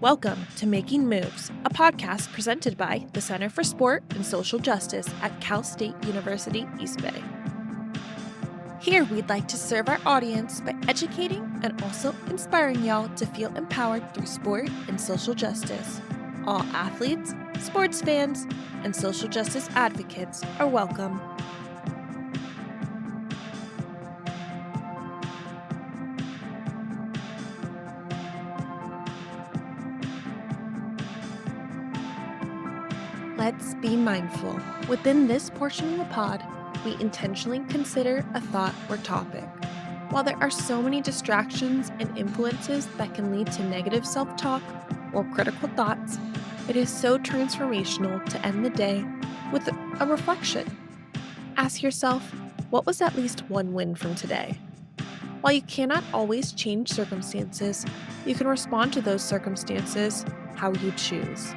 Welcome to Making Moves, a podcast presented by the Center for Sport and Social Justice at Cal State University, East Bay. Here, we'd like to serve our audience by educating and also inspiring y'all to feel empowered through sport and social justice. All athletes, sports fans, and social justice advocates are welcome. Let's be mindful. Within this portion of the pod, we intentionally consider a thought or topic. While there are so many distractions and influences that can lead to negative self-talk or critical thoughts, it is so transformational to end the day with a reflection. Ask yourself, what was at least one win from today? While you cannot always change circumstances, you can respond to those circumstances how you choose.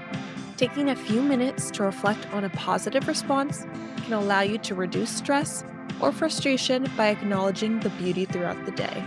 Taking a few minutes to reflect on a positive response can allow you to reduce stress or frustration by acknowledging the beauty throughout the day.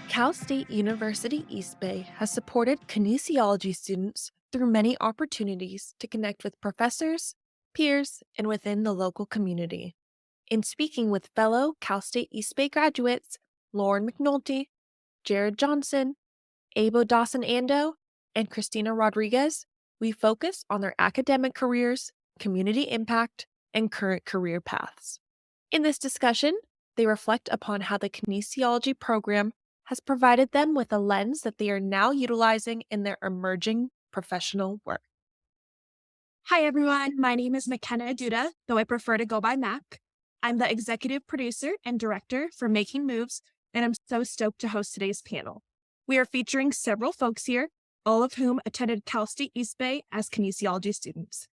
Cal State University East Bay has supported kinesiology students through many opportunities to connect with professors, peers, and within the local community. In speaking with fellow Cal State East Bay graduates, Lauren McNulty, Johson, Ebo Dawson-Andoh, and Christina Rodriguez, we focus on their academic careers, community impact, and current career paths. In this discussion, they reflect upon how the kinesiology program has provided them with a lens that they are now utilizing in their emerging professional work. Hi, everyone. My name is McKenna Duda, though I prefer to go by Mac. I'm the executive producer and director for Making Moves, and I'm so stoked to host today's panel. We are featuring several folks here, all of whom attended Cal State East Bay as kinesiology students.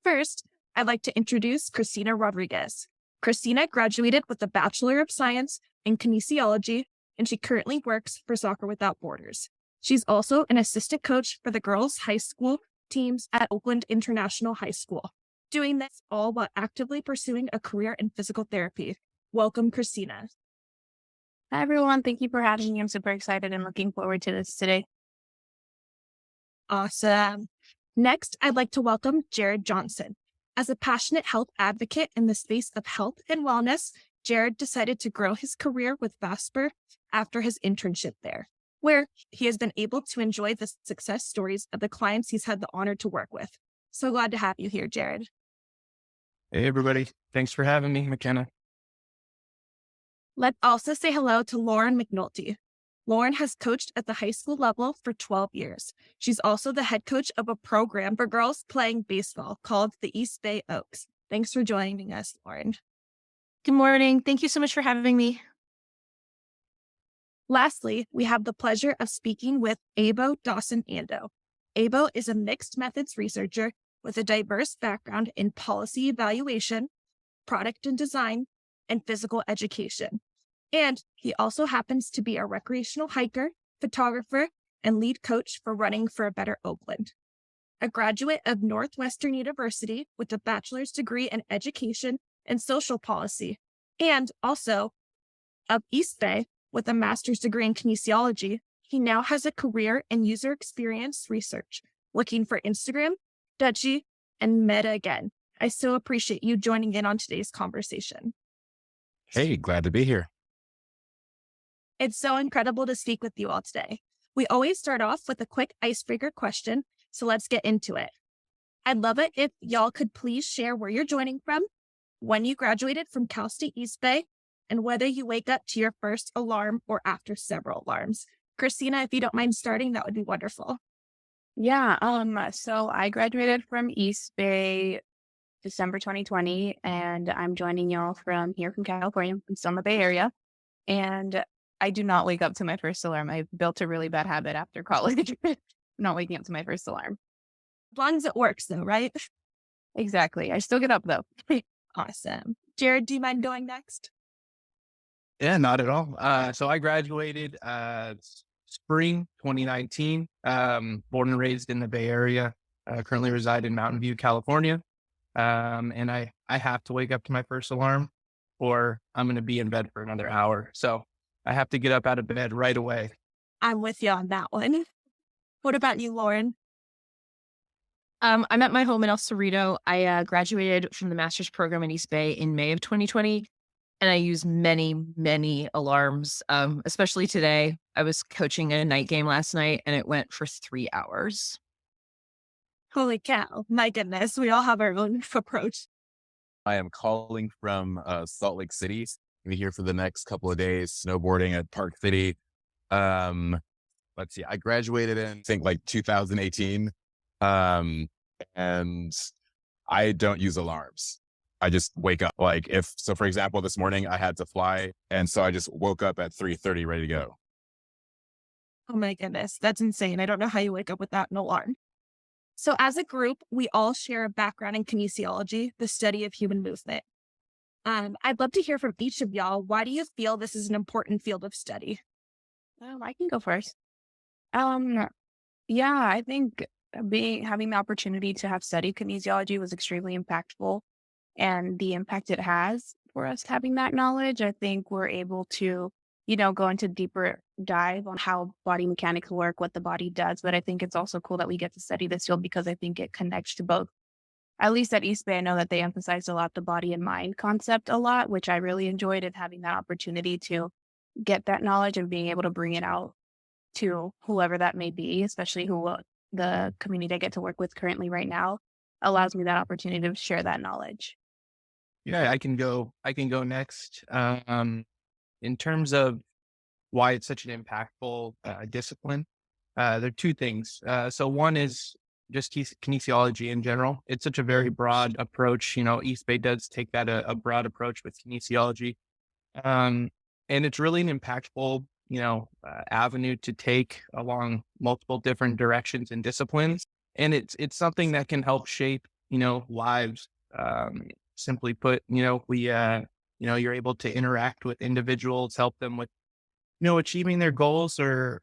First, I'd like to introduce Christina Rodriguez. Christina graduated with a Bachelor of Science in Kinesiology, and she currently works for Soccer Without Borders. She's also an assistant coach for the girls' high school teams at Oakland International High School, doing this all while actively pursuing a career in physical therapy. Welcome, Christina. Hi, everyone. Thank you for having me. I'm super excited and looking forward to this today. Awesome. Next, I'd like to welcome Johson. As a passionate health advocate in the space of health and wellness, Jared decided to grow his career with VASPER after his internship there, where he has been able to enjoy the success stories of the clients he's had the honor to work with. So glad to have you here, Jared. Hey, everybody. Thanks for having me, McKenna. Let's also say hello to Lauren McNulty. Lauren has coached at the high school level for 12 years. She's also the head coach of a program for girls playing baseball called the East Bay Oaks. Thanks for joining us, Lauren. Good morning. Thank you so much for having me. Lastly, we have the pleasure of speaking with Ebo Dawson-Andoh. Ebo is a mixed methods researcher with a diverse background in policy evaluation, product and design, and physical education. And he also happens to be a recreational hiker, photographer, and lead coach for Running for a Better Oakland. A graduate of Northwestern University with a bachelor's degree in education and social policy, and also of East Bay with a master's degree in kinesiology, he now has a career in user experience research, looking for Instagram, Dutchie, and Meta again. I so appreciate you joining in on today's conversation. Hey, glad to be here. It's so incredible to speak with you all today. We always start off with a quick icebreaker question, so let's get into it. I'd love it if y'all could please share where you're joining from, when you graduated from Cal State East Bay, and whether you wake up to your first alarm or after several alarms. Christina, if you don't mind starting, that would be wonderful. Yeah. So I graduated from East Bay December 2020, and I'm joining y'all from California. I'm still in the Bay Area, and I do not wake up to my first alarm. I built a really bad habit after college, not waking up to my first alarm. As long as it works, though, right? Exactly. I still get up, though. Awesome. Jared, do you mind going next? Yeah, not at all. So I graduated spring 2019, born and raised in the Bay Area. currently reside in Mountain View, California. And I have to wake up to my first alarm or I'm going to be in bed for another hour. So I have to get up out of bed right away. I'm with you on that one. What about you, Lauren? I'm at my home in El Cerrito. I graduated from the master's program in East Bay in May of 2020, and I use many, many alarms, especially today. I was coaching a night game last night, and it went for 3 hours. Holy cow. My goodness. We all have our own approach. I am calling from Salt Lake City. I'm here for the next couple of days, snowboarding at Park City. Let's see, I graduated in, I think, like 2018. And I don't use alarms. I just wake up. For example, this morning I had to fly. And so I just woke up at 3:30 ready to go. Oh my goodness. That's insane. I don't know how you wake up without an alarm. So as a group, we all share a background in kinesiology, the study of human movement. I'd love to hear from each of y'all. Why do you feel this is an important field of study? I can go first. Yeah, I think having the opportunity to have studied kinesiology was extremely impactful, and the impact it has for us having that knowledge, I think we're able to, go into deeper dive on how body mechanics work, what the body does. But I think it's also cool that we get to study this field because I think it connects to both. At least at East Bay, I know that they emphasized a lot the body and mind concept a lot, which I really enjoyed, and having that opportunity to get that knowledge and being able to bring it out to whoever that may be, especially the community I get to work with currently right now, allows me that opportunity to share that knowledge. Yeah, I can go next. In terms of why it's such an impactful discipline, there are two things. So one is just kinesiology in general. It's such a very broad approach. East Bay does take that a broad approach with kinesiology. And it's really an impactful, avenue to take along multiple different directions and disciplines. And it's something that can help shape, lives. Simply put, you're able to interact with individuals, help them with, achieving their goals or,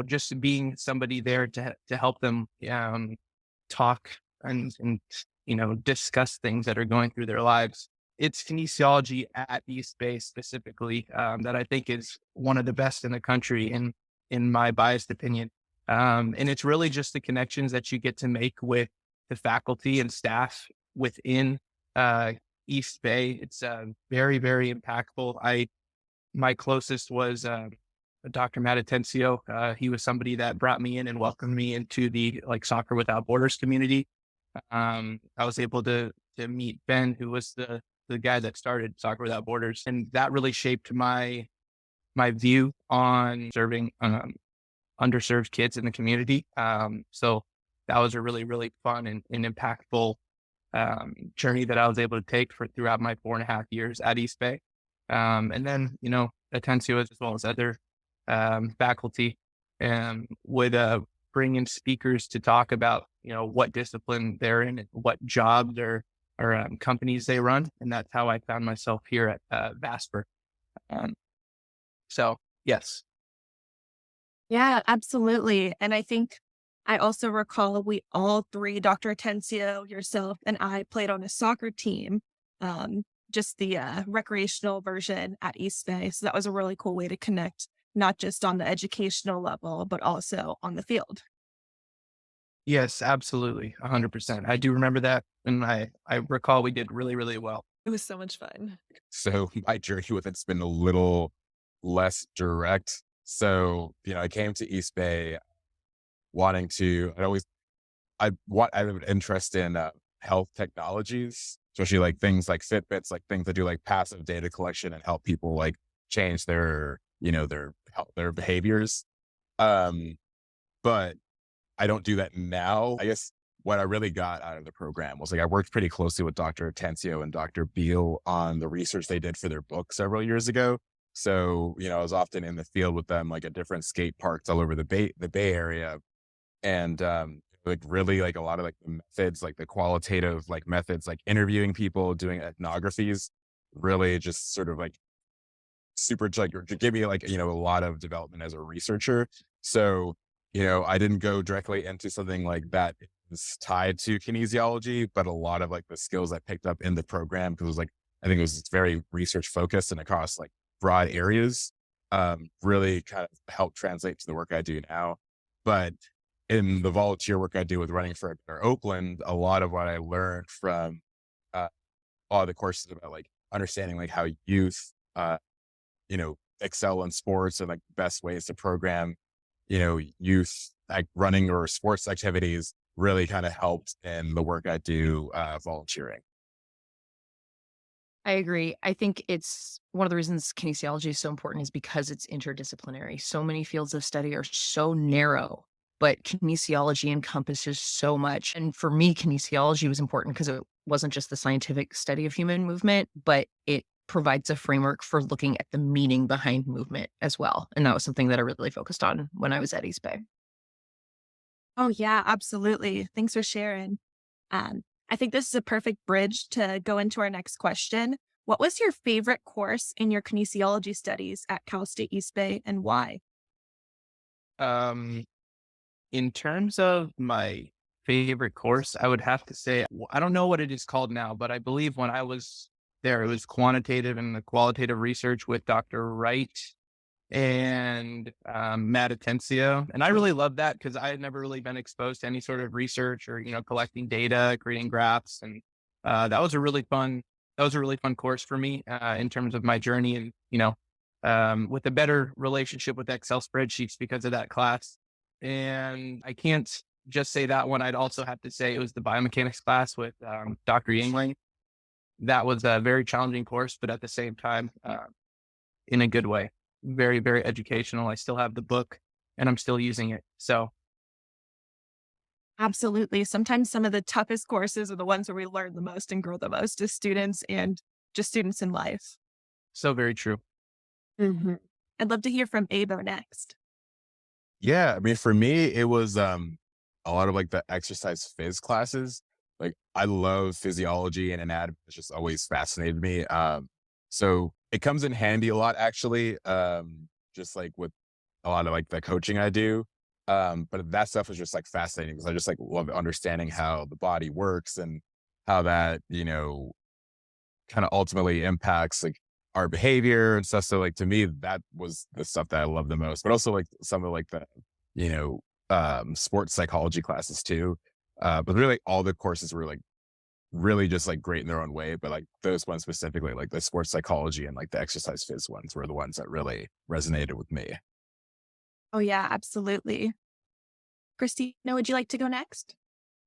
just being somebody there to help them, talk and, discuss things that are going through their lives. It's kinesiology at East Bay specifically that I think is one of the best in the country in my biased opinion. And it's really just the connections that you get to make with the faculty and staff within East Bay. It's very, very impactful. My closest was Dr. Matt Atencio. He was somebody that brought me in and welcomed me into the Soccer Without Borders community. I was able to meet Ben, who was the guy that started Soccer Without Borders, and that really shaped my view on serving underserved kids in the community. So that was a really, really fun and impactful journey that I was able to take throughout my 4.5 years at East Bay. And then, Atencio, as well as other faculty, would bring in speakers to talk about, what discipline they're in and what jobs or companies they run. And that's how I found myself here at Vasper. So, yes. Yeah, absolutely. And I think I also recall we all three, Dr. Atencio, yourself, and I played on a soccer team, just the recreational version at East Bay. So that was a really cool way to connect, not just on the educational level, but also on the field. Yes, absolutely. 100%. I do remember that. And I recall we did really, really well. It was so much fun. So my journey with it's been a little less direct. So, I came to East Bay wanting to, I have an interest in health technologies, especially things like Fitbits, things that do passive data collection and help people change their behaviors. But I don't do that now. I guess what I really got out of the program was I worked pretty closely with Dr. Atencio and Dr. Beal on the research they did for their book several years ago. So, I was often in the field with them, at different skate parks all over the Bay Area. And, really a lot of the methods, the qualitative, methods, interviewing people, doing ethnographies, really just sort of super, give me a lot of development as a researcher. So, I didn't go directly into something like that was tied to kinesiology, but a lot of like the skills I picked up in the program, because it was like, I think it was very research focused and across like broad areas, really kind of helped translate to the work I do now. But in the volunteer work I do with Running for a Better Oakland, a lot of what I learned from all the courses about like understanding like how youth, excel in sports and like best ways to program, youth like running or sports activities really kind of helped in the work I do volunteering. I agree. I think it's one of the reasons kinesiology is so important is because it's interdisciplinary. So many fields of study are so narrow, but kinesiology encompasses so much. And for me, kinesiology was important because it wasn't just the scientific study of human movement, but it provides a framework for looking at the meaning behind movement as well. And that was something that I really focused on when I was at East Bay. Oh, yeah, absolutely. Thanks for sharing. I think this is a perfect bridge to go into our next question. What was your favorite course in your kinesiology studies at Cal State East Bay and why? Um, in terms of my favorite course, I would have to say, I don't know what it is called now, but I believe when I was there, it was quantitative and the qualitative research with Dr. Wright and Matt Atencio. And I really loved that because I had never really been exposed to any sort of research or, collecting data, creating graphs. And that was a really fun course for me in terms of my journey and, with a better relationship with Excel spreadsheets because of that class. And I can't just say that one. I'd also have to say it was the biomechanics class with Dr. Yingling. That was a very challenging course, but at the same time, in a good way. Very, very educational. I still have the book and I'm still using it. So Absolutely. Sometimes some of the toughest courses are the ones where we learn the most and grow the most as students and just students in life. so very true. hmm I'd love to hear from Ebo next. Yeah. I mean, for me, it was a lot of like the exercise phys classes. Like I love physiology and anatomy. It's just always fascinated me. So it comes in handy a lot, actually, just like with a lot of like the coaching I do. But that stuff is just like fascinating because I just like love understanding how the body works and how that, kind of ultimately impacts like our behavior and stuff. So like to me, that was the stuff that I love the most, but also like some of like the, sports psychology classes too. But really all the courses were like really just like great in their own way. But like those ones specifically, like the sports psychology and like the exercise phys ones were the ones that really resonated with me. Oh, yeah, absolutely. Christina, would you like to go next?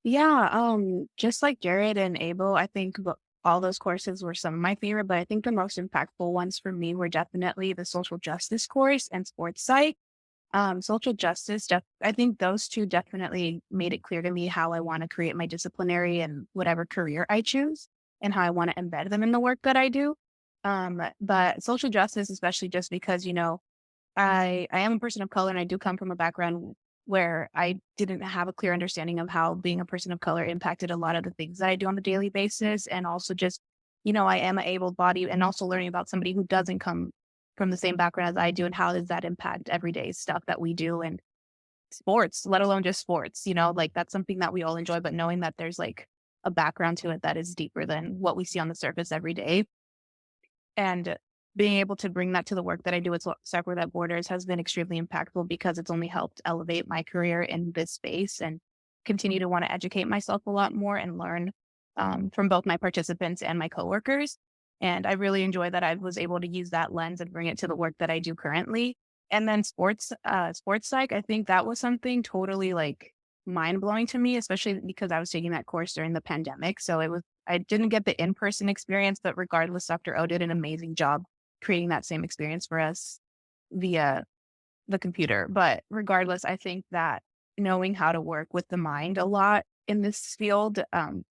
Yeah, just like Jared and Abel, I think all those courses were some of my favorite, but I think the most impactful ones for me were definitely the social justice course and sports psych. Social justice, I think those two definitely made it clear to me how I want to create my disciplinary and whatever career I choose and how I want to embed them in the work that I do. But social justice, especially just because, I am a person of color and I do come from a background where I didn't have a clear understanding of how being a person of color impacted a lot of the things that I do on a daily basis. And also just, I am an able body and also learning about somebody who doesn't come from the same background as I do and how does that impact everyday stuff that we do and sports, let alone just sports, like that's something that we all enjoy, but knowing that there's like a background to it that is deeper than what we see on the surface every day. And being able to bring that to the work that I do with Soccer Without Borders has been extremely impactful because it's only helped elevate my career in this space and continue to want to educate myself a lot more and learn from both my participants and my coworkers. And I really enjoy that I was able to use that lens and bring it to the work that I do currently. And then sports psych, I think that was something totally like mind blowing to me, especially because I was taking that course during the pandemic. So I didn't get the in-person experience, but regardless, Dr. O did an amazing job creating that same experience for us via the computer. But regardless, I think that knowing how to work with the mind a lot in this field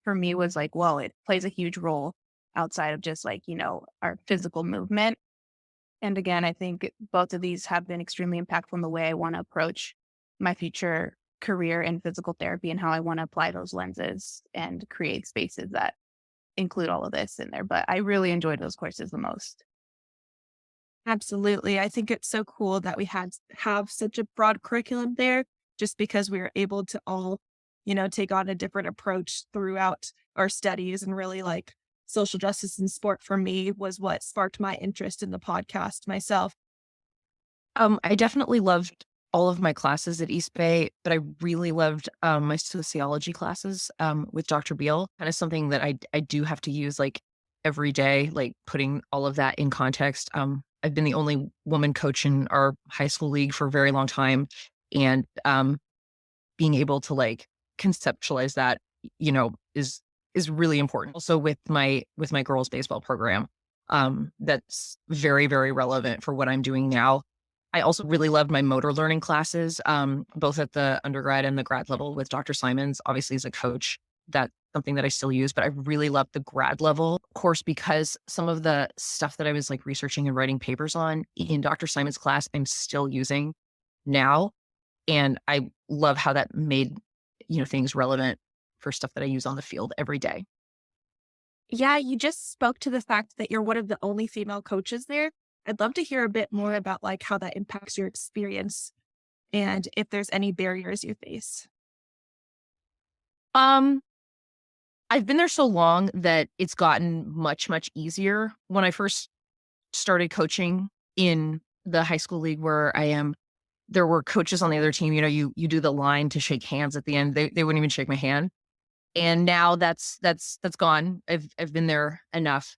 for me was like, well, it plays a huge role outside of just like, our physical movement. And again, I think both of these have been extremely impactful in the way I want to approach my future career in physical therapy and how I want to apply those lenses and create spaces that include all of this in there. But I really enjoyed those courses the most. Absolutely. I think it's so cool that we have such a broad curriculum there just because we were able to all take on a different approach throughout our studies. And really, like, social justice in sport for me was what sparked my interest in the podcast myself. I definitely loved all of my classes at East Bay, but I really loved my sociology classes with Dr. Beal. Kind of something that I do have to use like every day, like putting all of that in context. I've been the only woman coach in our high school league for a very long time, and being able to like conceptualize that, is really important. Also with my girls baseball program, that's very, very relevant for what I'm doing now. I also really loved my motor learning classes, both at the undergrad and the grad level with Dr. Simons. Obviously, as a coach, that's something that I still use, but I really loved the grad level course because some of the stuff that I was like researching and writing papers on in Dr. Simons' class, I'm still using now. And I love how that made, things relevant for stuff that I use on the field every day. Yeah, you just spoke to the fact that you're one of the only female coaches there. I'd love to hear a bit more about like how that impacts your experience and if there's any barriers you face. Um, I've been there so long that it's gotten much, much easier. When I first started coaching in the high school league where I am, there were coaches on the other team. You do the line to shake hands at the end. They wouldn't even shake my hand. And now that's gone. I've been there enough.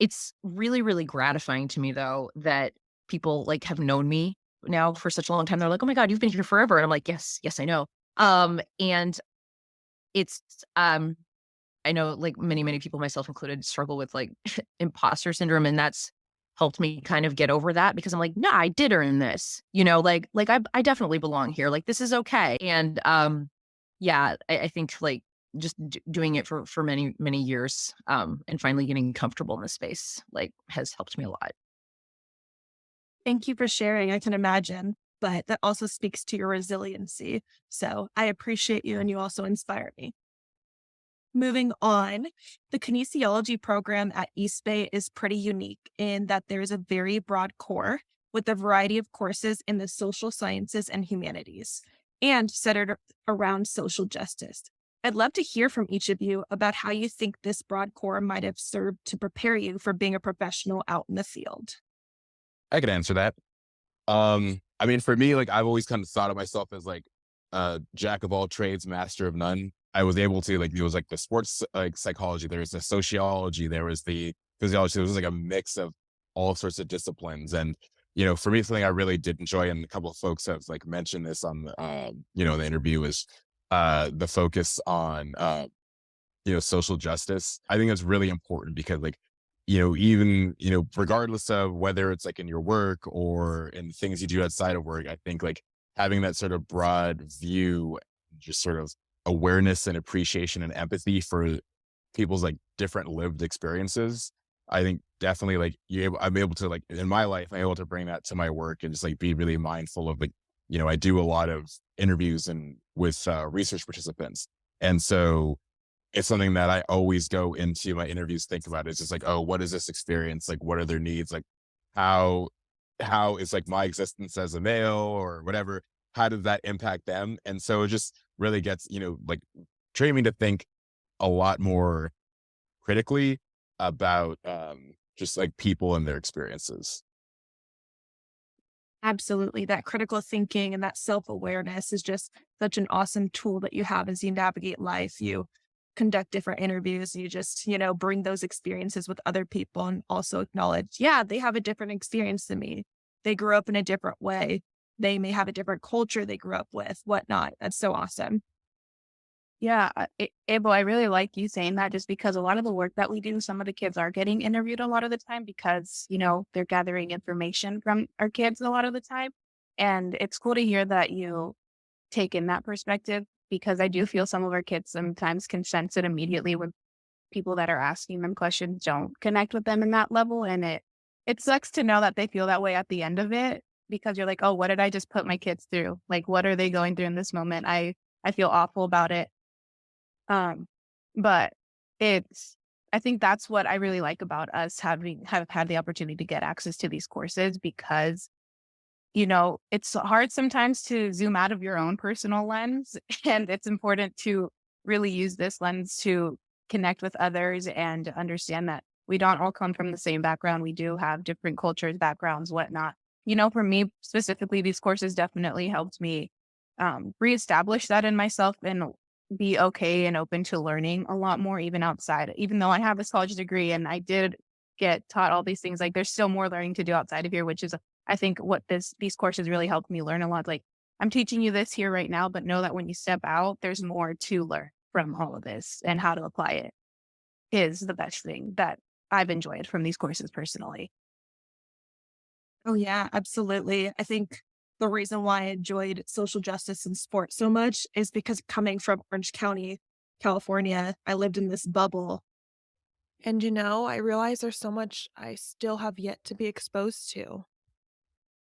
It's really, really gratifying to me though that people like have known me now for such a long time. They're like, "Oh my God, you've been here forever." And I'm like, "Yes, yes, I know." And it's I know like many, many people, myself included, struggle with like imposter syndrome, and that's helped me kind of get over that because I'm like, "No, I did earn this." Like I definitely belong here. Like this is okay. And yeah, I think like just doing it for many, many years, and finally getting comfortable in the space, like has helped me a lot. Thank you for sharing. I can imagine, but that also speaks to your resiliency. So I appreciate you and you also inspire me. Moving on, the kinesiology program at East Bay is pretty unique in that there is a very broad core with a variety of courses in the social sciences and humanities and centered around social justice. I'd love to hear from each of you about how you think this broad core might have served to prepare you for being a professional out in the field. I could answer that. I mean, for me, like I've always kind of thought of myself as like a jack of all trades, master of none. I was able to like, it was like the sports like psychology, there was the sociology, there was the physiology. It was like a mix of all sorts of disciplines. And, for me, something I really did enjoy, and a couple of folks have like mentioned this on the, the interview, is the focus on, social justice. I think that's really important because like, even, regardless of whether it's like in your work or in things you do outside of work, I think like having that sort of broad view, just sort of awareness and appreciation and empathy for people's like different lived experiences. I think definitely like I'm able to like in my life, I'm able to bring that to my work and just like be really mindful of like, I do a lot of interviews and with research participants. And so it's something that I always go into my interviews, think about. It's just like, oh, what is this experience? Like, what are their needs? Like how is like my existence as a male or whatever, how does that impact them? And so it just really gets, like training me to think a lot more critically about just like people and their experiences. Absolutely. That critical thinking and that self-awareness is just such an awesome tool that you have as you navigate life. You conduct different interviews, you just, bring those experiences with other people and also acknowledge, yeah, they have a different experience than me. They grew up in a different way. They may have a different culture they grew up with, whatnot. That's so awesome. Yeah, Ebo, I really like you saying that just because a lot of the work that we do, some of the kids are getting interviewed a lot of the time because, they're gathering information from our kids a lot of the time. And it's cool to hear that you take in that perspective because I do feel some of our kids sometimes can sense it immediately when people that are asking them questions don't connect with them in that level. And it sucks to know that they feel that way at the end of it because you're like, oh, what did I just put my kids through? Like, what are they going through in this moment? I feel awful about it. But I think that's what I really like about us have had the opportunity to get access to these courses because it's hard sometimes to zoom out of your own personal lens, and it's important to really use this lens to connect with others and understand that we don't all come from the same background. We do have different cultures, backgrounds, whatnot. For me specifically, these courses definitely helped me reestablish that in myself and be okay and open to learning a lot more, even outside. Even though I have this college degree and I did get taught all these things, like there's still more learning to do outside of here, which is, I think, what these courses really helped me learn a lot. Like, I'm teaching you this here right now, but know that when you step out, there's more to learn from all of this, and how to apply it is the best thing that I've enjoyed from these courses personally. Oh, yeah, absolutely. I think the reason why I enjoyed social justice and sports so much is because coming from Orange County, California, I lived in this bubble. And, I realize there's so much I still have yet to be exposed to.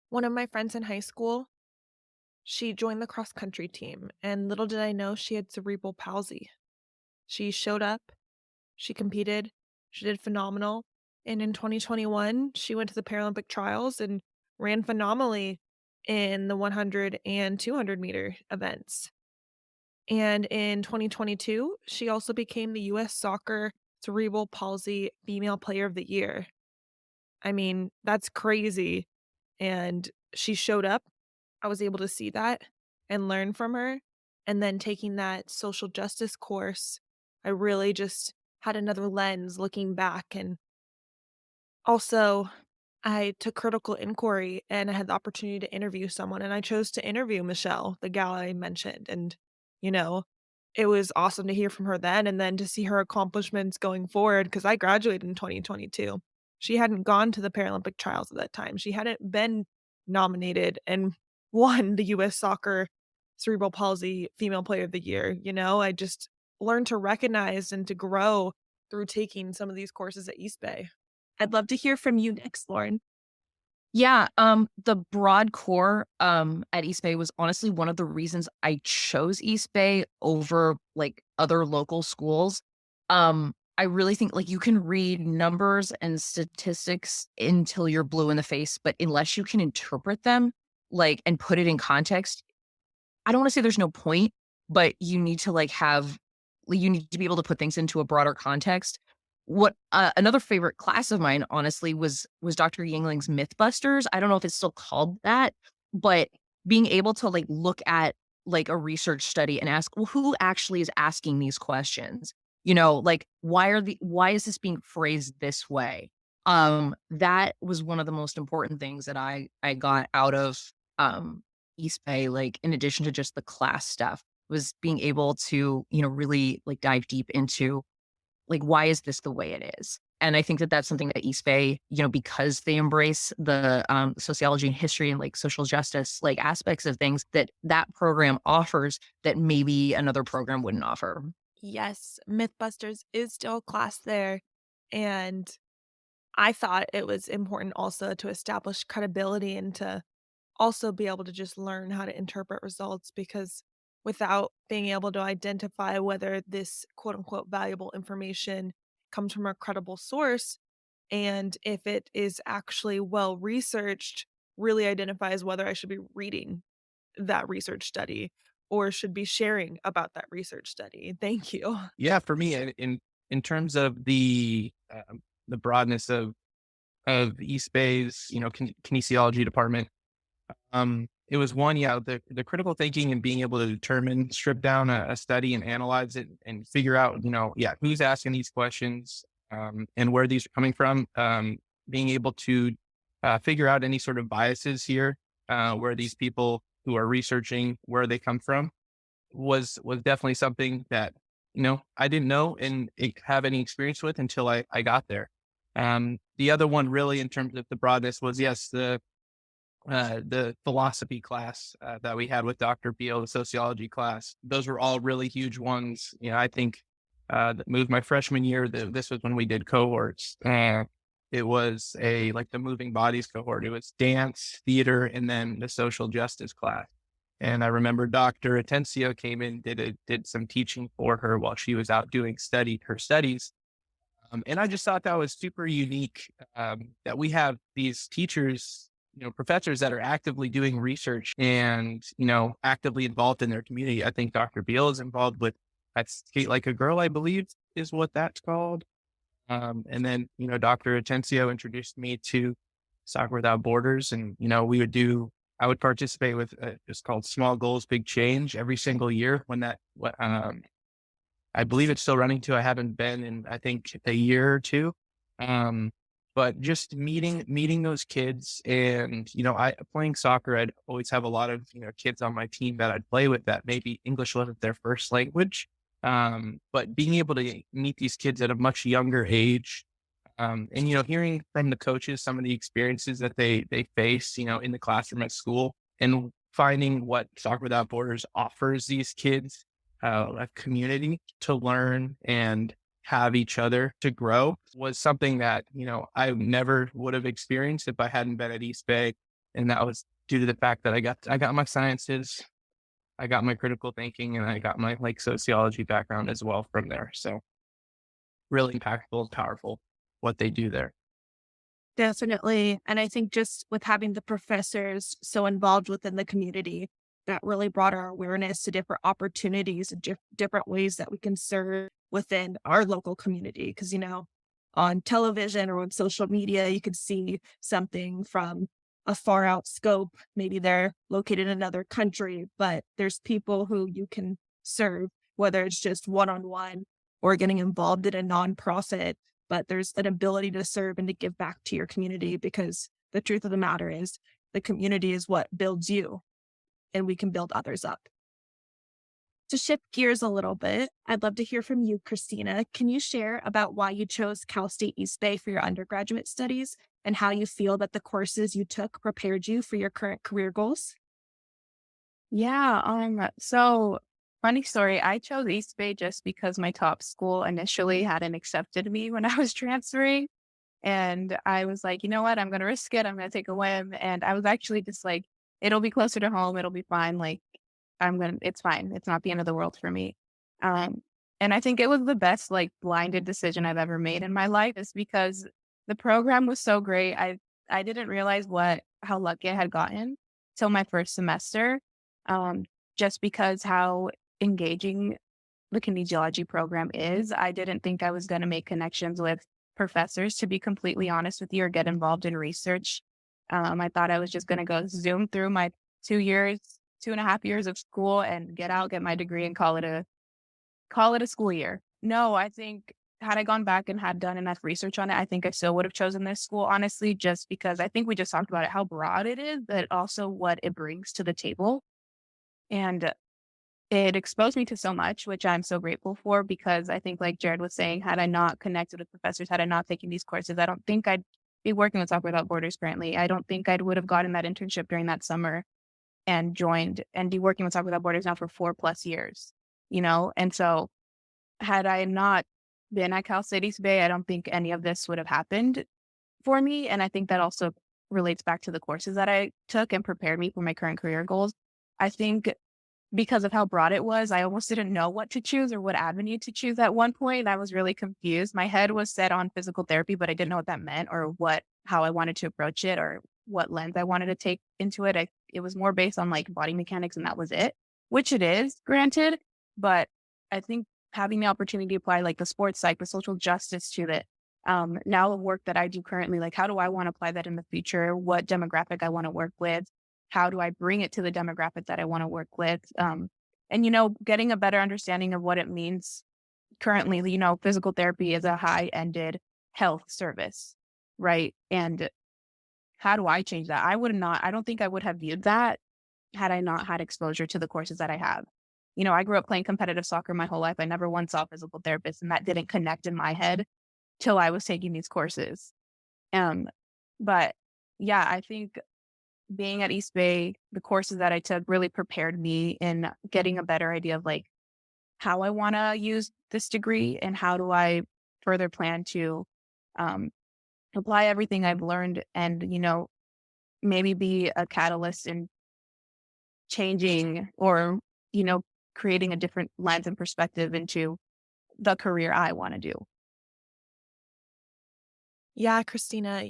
One of my friends in high school, she joined the cross country team, and little did I know she had cerebral palsy. She showed up, she competed, she did phenomenal. And in 2021, she went to the Paralympic trials and ran phenomenally in the 100 and 200 meter events. And in 2022, she also became the US Soccer Cerebral Palsy Female Player of the Year. I mean, that's crazy. And she showed up. I was able to see that and learn from her. And then taking that social justice course, I really just had another lens looking back. And also, I took critical inquiry and I had the opportunity to interview someone. And I chose to interview Michelle, the gal I mentioned. And, you know, it was awesome to hear from her then and then to see her accomplishments going forward because I graduated in 2022. She hadn't gone to the Paralympic trials at that time. She hadn't been nominated and won the US Soccer Cerebral Palsy Female Player of the Year. I just learned to recognize and to grow through taking some of these courses at East Bay. I'd love to hear from you next, Lauren. Yeah, the broad core at East Bay was honestly one of the reasons I chose East Bay over like other local schools. I really think like you can read numbers and statistics until you're blue in the face, but unless you can interpret them like and put it in context, I don't want to say there's no point, but you need to you need to be able to put things into a broader context. What another favorite class of mine, honestly, was Dr. Yingling's Mythbusters. I don't know if it's still called that, but being able to like look at like a research study and ask, well, who actually is asking these questions? Like why is this being phrased this way? That was one of the most important things that I got out of East Bay, like in addition to just the class stuff, was being able to, really like dive deep into like, why is this the way it is? And I think that that's something that East Bay, because they embrace the sociology and history and like social justice, like aspects of things that program offers that maybe another program wouldn't offer. Yes, Mythbusters is still a class there. And I thought it was important also to establish credibility and to also be able to just learn how to interpret results because without being able to identify whether this quote unquote valuable information comes from a credible source and if it is actually well researched, really identifies whether I should be reading that research study or should be sharing about that research study. Thank you. Yeah, for me, in terms of the broadness of East Bay's, kinesiology department, it was one, yeah, the critical thinking and being able to determine, strip down a study and analyze it and figure out, yeah, who's asking these questions, and where these are coming from. Being able to figure out any sort of biases here, where these people who are researching, where they come from, was definitely something that, I didn't know and have any experience with until I got there. The other one really in terms of the broadness was, yes, the philosophy class that we had with Dr. Beal, the sociology class. Those were all really huge ones. I think that moved my freshman year. This was when we did cohorts. It was like the moving bodies cohort. It was dance, theater, and then the social justice class. And I remember Dr. Atencio came in, did some teaching for her while she was out doing her studies. And I just thought that was super unique, that we have these teachers, professors that are actively doing research and, actively involved in their community. I think Dr. Beal is involved with at Skate Like a Girl, I believe is what that's called. And then, Dr. Atencio introduced me to Soccer Without Borders. And, I would participate with it's called Small Goals, Big Change every single year when I believe it's still running too. I haven't been in, I think, a year or two. But just meeting those kids and, I playing soccer, I'd always have a lot of, kids on my team that I'd play with that maybe English wasn't their first language. But being able to meet these kids at a much younger age, and, hearing from the coaches, some of the experiences that they face, in the classroom at school, and finding what Soccer Without Borders offers these kids, a community to learn and have each other to grow was something that, I never would have experienced if I hadn't been at East Bay. And that was due to the fact that I got my sciences, I got my critical thinking, and I got my sociology background as well from there. So really impactful and powerful what they do there. Definitely. And I think just with having the professors so involved within the community, that really brought our awareness to different opportunities and different ways that we can serve within our local community. Because, on television or on social media, you could see something from a far out scope. Maybe they're located in another country, but there's people who you can serve, whether it's just one-on-one or getting involved in a nonprofit. But there's an ability to serve and to give back to your community, because the truth of the matter is the community is what builds you, and we can build others up. To shift gears a little bit, I'd love to hear from you, Christina. Can you share about why you chose Cal State East Bay for your undergraduate studies and how you feel that the courses you took prepared you for your current career goals? Yeah. So funny story. I chose East Bay just because my top school initially hadn't accepted me when I was transferring. And I was like, you know what? I'm going to risk it. I'm going to take a whim. And I was actually just like, it'll be closer to home. It'll be fine. Like, it's fine. It's not the end of the world for me. Um, and I think it was the best, like, blinded decision I've ever made in my life, is because the program was so great. I didn't realize how lucky I had gotten till my first semester. Um, just because how engaging the kinesiology program is. I didn't think I was going to make connections with professors, to be completely honest with you, or get involved in research. I thought I was just going to go zoom through my 2.5 years of school and get out, get my degree, and call it a school year. No, I think had I gone back and had done enough research on it, I think I still would have chosen this school, honestly, just because I think we just talked about it, how broad it is, but also what it brings to the table. And it exposed me to so much, which I'm so grateful for, because I think, like Jared was saying, had I not connected with professors, had I not taken these courses, I don't think I'd be working with Soccer Without Borders currently. I don't think I would have gotten that internship during that summer and joined and be working with Soccer Without Borders now for 4+ years, And so had I not been at Cal State East Bay, I don't think any of this would have happened for me. And I think that also relates back to the courses that I took and prepared me for my current career goals. I think because of how broad it was, I almost didn't know what to choose or what avenue to choose at one point. I was really confused. My head was set on physical therapy, but I didn't know what that meant or how I wanted to approach it or what lens I wanted to take into it. It was more based on like body mechanics, and that was it, which it is, granted. But I think having the opportunity to apply like the sports psych, the social justice to it, now the work that I do currently, like how do I want to apply that in the future? What demographic I want to work with? How do I bring it to the demographic that I want to work with? And, getting a better understanding of what it means currently, physical therapy is a high-ended health service, right? And how do I change that? I don't think I would have viewed that had I not had exposure to the courses that I have. I grew up playing competitive soccer my whole life. I never once saw a physical therapist, and that didn't connect in my head till I was taking these courses. But yeah, I think being at East Bay, the courses that I took really prepared me in getting a better idea of like how I want to use this degree and how do I further plan to apply everything I've learned and, maybe be a catalyst in changing or, creating a different lens and perspective into the career I want to do. Yeah, Christina,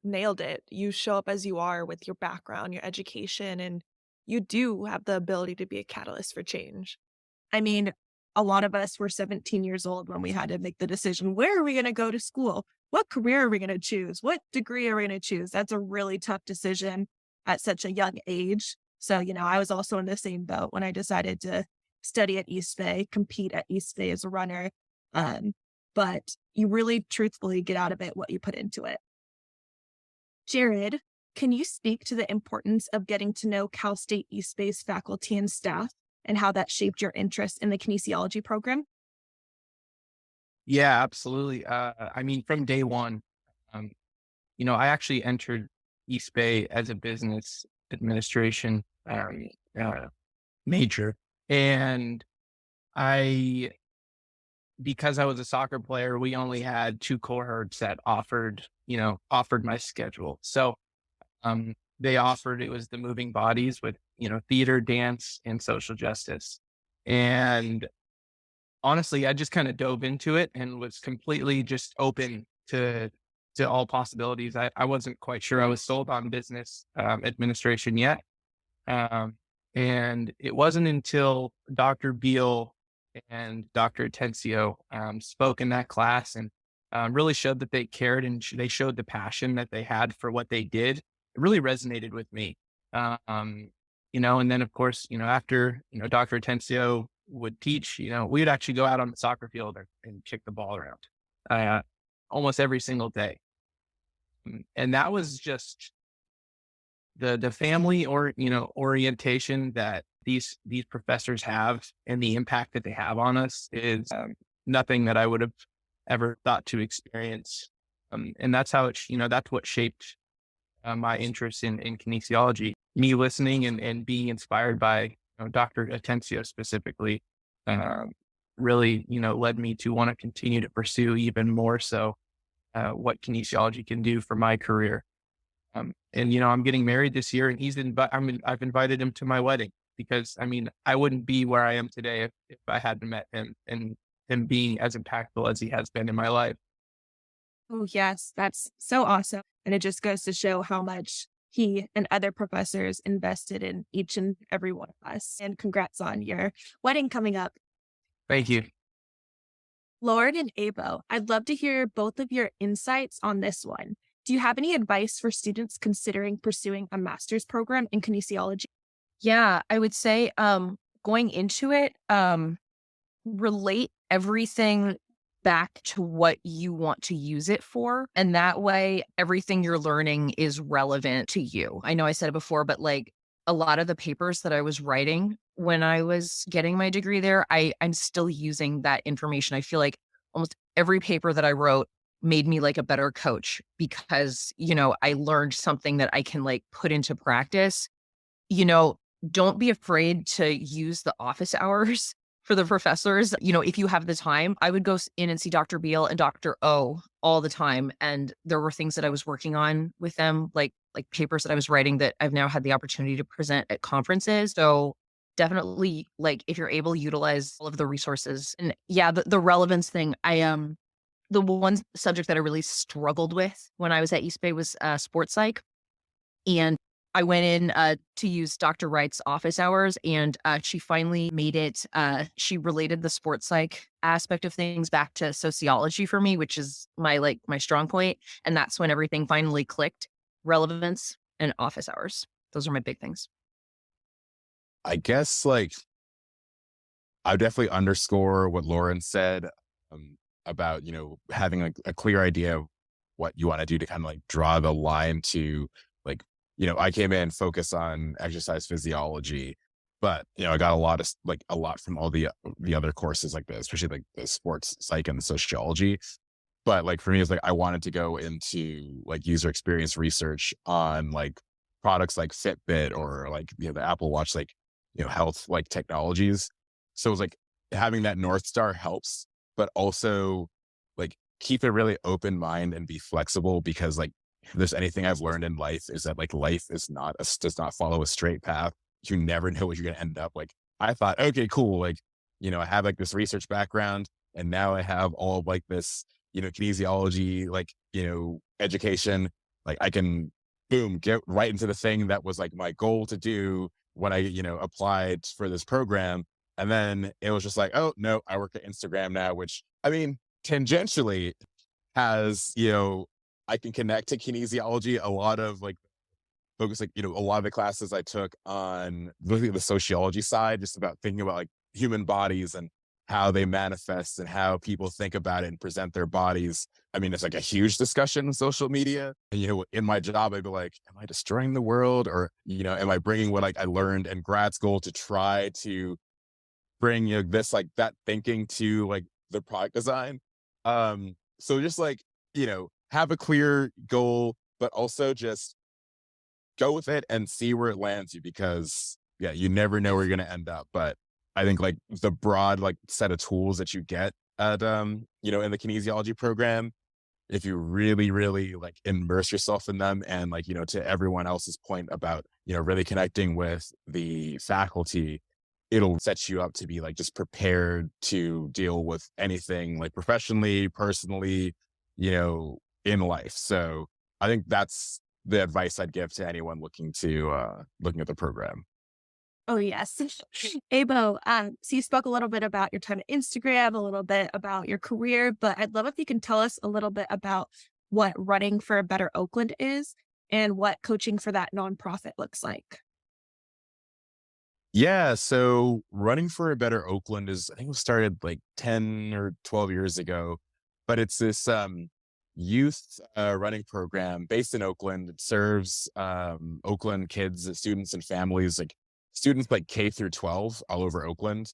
nailed it. You show up as you are with your background, your education, and you do have the ability to be a catalyst for change. I mean, a lot of us were 17 years old when we had to make the decision, where are we going to go to school? What career are we going to choose? What degree are we going to choose? That's a really tough decision at such a young age. So, I was also in the same boat when I decided to study at East Bay, compete at East Bay as a runner. But you really truthfully get out of it what you put into it. Jared, can you speak to the importance of getting to know Cal State East Bay's faculty and staff and how that shaped your interest in the kinesiology program? Yeah, absolutely. From day one, um, I actually entered East Bay as a business administration uh, major, and I, because I was a soccer player, we only had two cohorts that offered my schedule. So they offered, it was the moving bodies with, theater, dance, and social justice. And honestly, I just kind of dove into it and was completely just open to all possibilities. I wasn't quite sure I was sold on business administration yet. And it wasn't until Dr. Beal and Dr. Atencio spoke in that class and really showed that they cared, and they showed the passion that they had for what they did. It really resonated with me. And then of course, after, Dr. Atencio would teach, we would actually go out on the soccer field and kick the ball around almost every single day. And that was just the family orientation that these professors have, and the impact that they have on us is nothing that I would have ever thought to experience. And that's how that's what shaped my interest in kinesiology. Me listening and being inspired by Dr. Atencio specifically really, led me to want to continue to pursue even more so what kinesiology can do for my career. And I'm getting married this year, and I've invited him to my wedding because I wouldn't be where I am today if I hadn't met him, and him being as impactful as he has been in my life. Oh, yes, that's so awesome. And it just goes to show how much he and other professors invested in each and every one of us. And congrats on your wedding coming up. Thank you. Lauren and Ebo, I'd love to hear both of your insights on this one. Do you have any advice for students considering pursuing a master's program in kinesiology? Yeah, I would say going into it, relate everything back to what you want to use it for. And that way, everything you're learning is relevant to you. I know I said it before, but like a lot of the papers that I was writing when I was getting my degree there, I'm still using that information. I feel like almost every paper that I wrote made me like a better coach because, I learned something that I can like put into practice. Don't be afraid to use the office hours for the professors. If you have the time, I would go in and see Dr. Beal and Dr. O all the time. And there were things that I was working on with them, like papers that I was writing that I've now had the opportunity to present at conferences. So definitely, like, if you're able to utilize all of the resources. And yeah, the relevance thing, the one subject that I really struggled with when I was at East Bay was sports psych. And I went in to use Dr. Wright's office hours, and she finally made it. She related the sports psych aspect of things back to sociology for me, which is my strong point. And that's when everything finally clicked: relevance and office hours. Those are my big things. I guess I would definitely underscore what Lauren said about, having a clear idea of what you want to do to kind of draw the line to I came in focused on exercise physiology, but I got a lot from all the other courses like this, especially the sports psych and the sociology. But for me, it's I wanted to go into user experience research on products like Fitbit or the Apple Watch, health technologies. So it's having that North Star helps, but also keep a really open mind and be flexible, because if there's anything I've learned in life is that life is does not follow a straight path. You never know what you're going to end up. I thought, okay, cool. I have this research background, and now I have all of this, kinesiology, education. like I can boom, get right into the thing that was like my goal to do when I, applied for this program. And then it was just like, oh no, I work at Instagram now, which I mean, tangentially has, I can connect to kinesiology. A lot of like focus, like, a lot of the classes I took on looking at the sociology side, just about thinking about like human bodies and how they manifest and how people think about it and present their bodies. I mean, it's like a huge discussion on social media. And, in my job, I'd be like, am I destroying the world? Or, am I bringing what like I learned in grad school to try to bring, this, like that thinking to like the product design? So just like, have a clear goal, but also just go with it and see where it lands you, because yeah, you never know where you're going to end up. But I think like the broad like set of tools that you get at in the kinesiology program, if you really, really like immerse yourself in them, and like, to everyone else's point about, really connecting with the faculty, it'll set you up to be like just prepared to deal with anything like professionally, personally, in life. So I think that's the advice I'd give to anyone looking at the program. Oh, yes. Ebo, so you spoke a little bit about your time at Instagram, a little bit about your career, but I'd love if you can tell us a little bit about what running for a better Oakland is and what coaching for that nonprofit looks like. Yeah, so running for a better Oakland is, I think it was started like 10 or 12 years ago, but it's this youth running program based in Oakland. It serves Oakland kids, students and families, like students like K through 12 all over Oakland.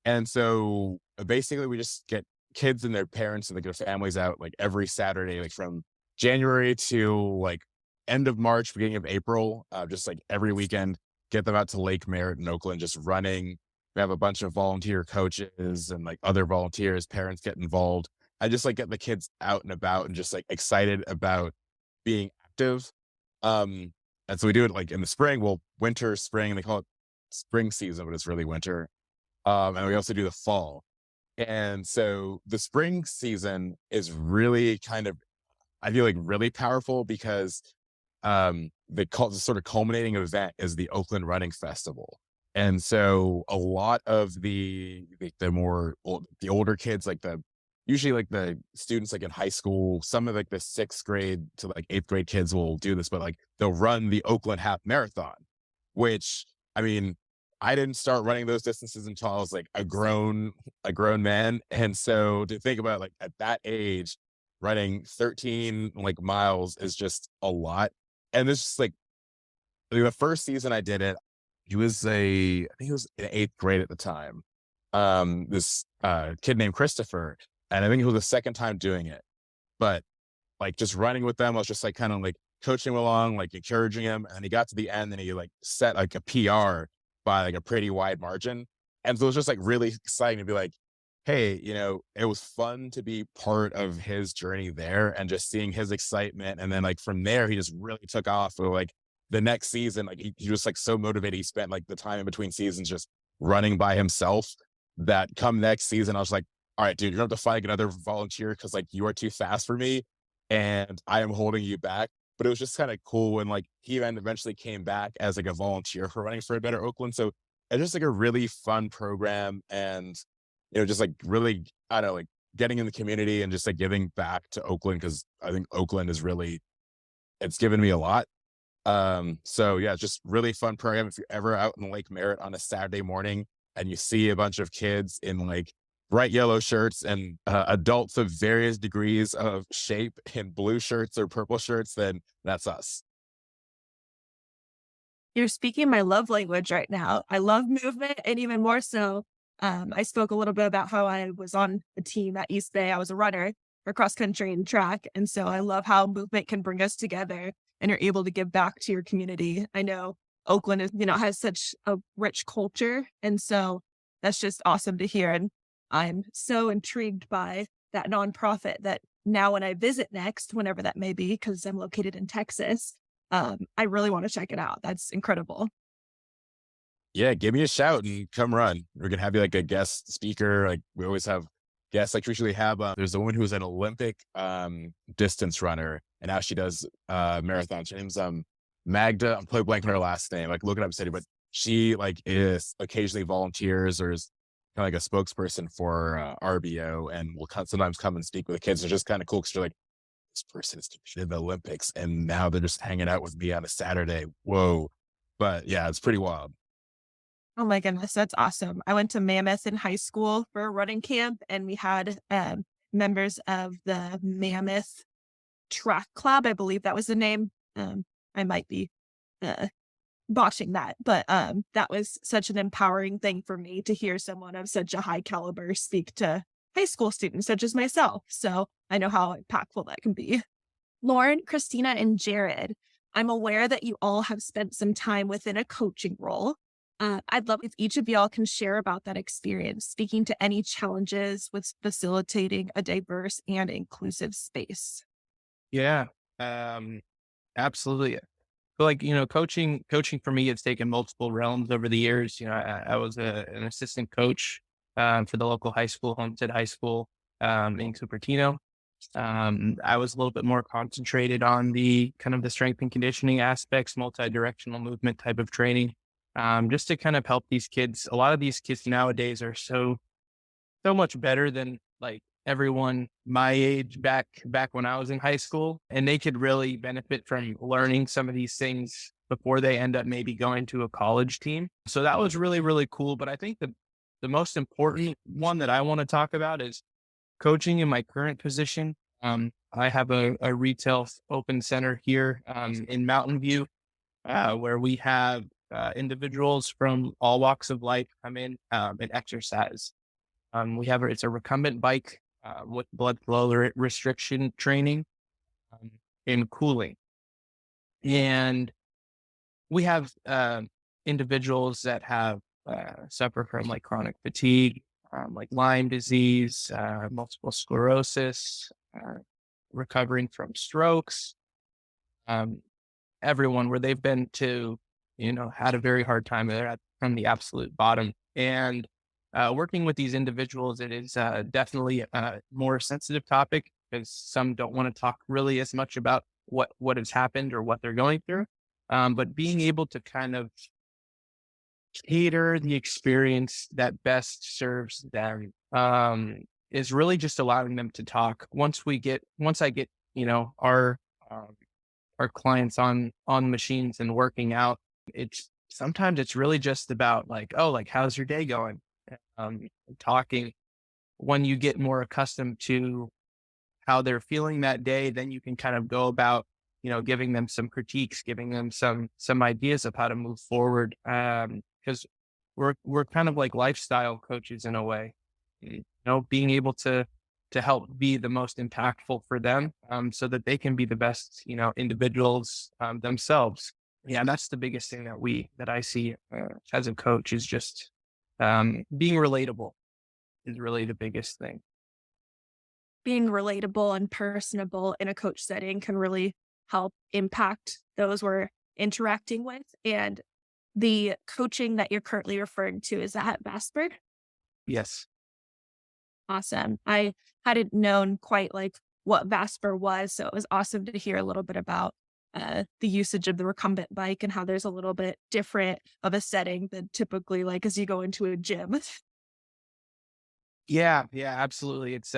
And so basically we just get kids and their parents and like their families out like every Saturday, like from January to like end of March, beginning of April, just like every weekend, get them out to Lake Merritt in Oakland, just running. We have a bunch of volunteer coaches and like other volunteers, parents get involved. I just like get the kids out and about and just like excited about being active. And so we do it like in the spring, well, winter, spring, they call it spring season, but it's really winter. And we also do the fall. And so the spring season is really kind of, I feel like really powerful because the sort of culminating event is the Oakland Running Festival. And so a lot of the older kids, like usually like the students like in high school, some of like the 6th grade to like 8th grade kids will do this, but like they'll run the Oakland Half Marathon, which I mean, I didn't start running those distances until I was like a grown man. And so to think about like at that age, running 13 like miles is just a lot. And this is like the first season I did it, I think he was in 8th grade at the time. This kid named Christopher, and I think it was the second time doing it. But like just running with them, I was just like kind of like coaching him along, like encouraging him. And he got to the end and he like set like a PR by like a pretty wide margin. And so it was just like really exciting to be like, hey, it was fun to be part of his journey there and just seeing his excitement. And then like from there, he just really took off. So like the next season, like he was like so motivated. He spent like the time in between seasons just running by himself, that come next season, I was like, all right, dude, you're going to have to find another volunteer because like you are too fast for me and I am holding you back. But it was just kind of cool when like he eventually came back as like a volunteer for running for a better Oakland. So it's just like a really fun program, and just like really, I don't know, like getting in the community and just like giving back to Oakland, because I think Oakland is really, it's given me a lot. So yeah, just really fun program. If you're ever out in Lake Merritt on a Saturday morning and you see a bunch of kids in like bright yellow shirts and adults of various degrees of shape in blue shirts or purple shirts, then that's us. You're speaking my love language right now. I love movement, and even more so, I spoke a little bit about how I was on a team at East Bay. I was a runner for cross country and track. And so I love how movement can bring us together and you're able to give back to your community. I know Oakland is, has such a rich culture. And so that's just awesome to hear. And I'm so intrigued by that nonprofit that now when I visit next, whenever that may be, because I'm located in Texas, I really want to check it out. That's incredible. Yeah, give me a shout and come run. We're gonna have you like a guest speaker. Like we always have Yes, like we usually have, there's a woman who's an Olympic distance runner, and now she does marathons. Her name's Magda. I'm probably blanking on her last name. Like, look it up, city, but she like is occasionally volunteers or is kind of like a spokesperson for RBO, and will sometimes come and speak with the kids. It's just kind of cool because you're like, this person is competing in the Olympics, and now they're just hanging out with me on a Saturday. Whoa! But yeah, it's pretty wild. Oh my goodness, that's awesome. I went to Mammoth in high school for a running camp, and we had members of the Mammoth Track Club. I believe that was the name. I might be uh, botching that, but that was such an empowering thing for me to hear someone of such a high caliber speak to high school students such as myself. So I know how impactful that can be. Lauren, Christina, and Jared, I'm aware that you all have spent some time within a coaching role. I'd love if each of y'all can share about that experience, speaking to any challenges with facilitating a diverse and inclusive space. Yeah, absolutely. But like, coaching for me, it's taken multiple realms over the years. I was an assistant coach for the local high school, Homestead High School in Cupertino. I was a little bit more concentrated on the kind of the strength and conditioning aspects, multi-directional movement type of training, just to kind of help these kids. A lot of these kids nowadays are so much better than like everyone my age back when I was in high school, and they could really benefit from learning some of these things before they end up maybe going to a college team. So that was really, really cool. But I think the most important one that I want to talk about is coaching in my current position. I have a retail open center here in Mountain View, where we have individuals from all walks of life come in and exercise. It's a recumbent bike with blood flow restriction training and cooling. And we have individuals that have suffer from like chronic fatigue, like Lyme disease, multiple sclerosis, recovering from strokes, everyone where they've been to, had a very hard time. They're from the absolute bottom. And working with these individuals, it is definitely a more sensitive topic because some don't want to talk really as much about what has happened or what they're going through. But being able to kind of cater the experience that best serves them is really just allowing them to talk. Once I get, our clients on machines and working out, sometimes it's really just about like, oh, like, how's your day going? Talking. When you get more accustomed to how they're feeling that day, then you can kind of go about, giving them some critiques, giving them some ideas of how to move forward. Because we're kind of like lifestyle coaches in a way, being able to help be the most impactful for them, so that they can be the best, individuals themselves. Yeah, that's the biggest thing that I see as a coach is just being relatable is really the biggest thing. Being relatable and personable in a coach setting can really help impact those we're interacting with. And the coaching that you're currently referring to, is that at Vasper? Yes. Awesome. I hadn't known quite like what Vasper was, so it was awesome to hear a little bit about the usage of the recumbent bike and how there's a little bit different of a setting than typically like as you go into a gym. Yeah, absolutely. It's